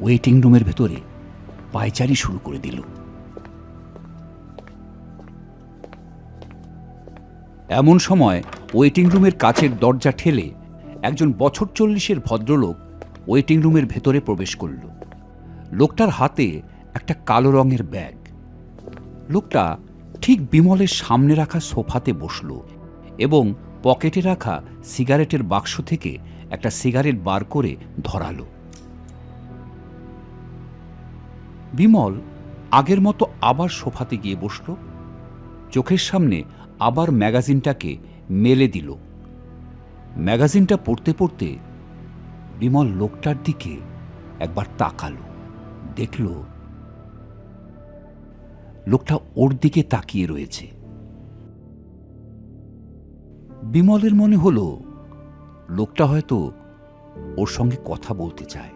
Waiting রুমের ভেতরে পায়চারি শুরু করে দিল। এমন সময় ওয়েটিং রুমের কাচের দরজা ঠেলে একজন বছর 40-এর ভদ্রলোক ওয়েটিং রুমের ভেতরে প্রবেশ করল। লোকটার হাতে একটা কালো রঙের ব্যাগ। লোকটা ঠিক বিমলের সামনে রাখা সোফাতে বসল এবং পকেটে রাখা সিগারেটের বাক্স থেকে একটা সিগারেট বার করে ধরালো। বিমল আগের মতো আবার সোফাতে গিয়ে বসল, চোখের সামনে আবার ম্যাগাজিনটাকে মেলে দিল। ম্যাগাজিনটা পড়তে পড়তে বিমল লোকটার দিকে একবার তাকালো, দেখল লোকটা ওর দিকে তাকিয়ে রয়েছে। বিমলের মনে হলো লোকটা হয়তো ওর সঙ্গে কথা বলতে চায়।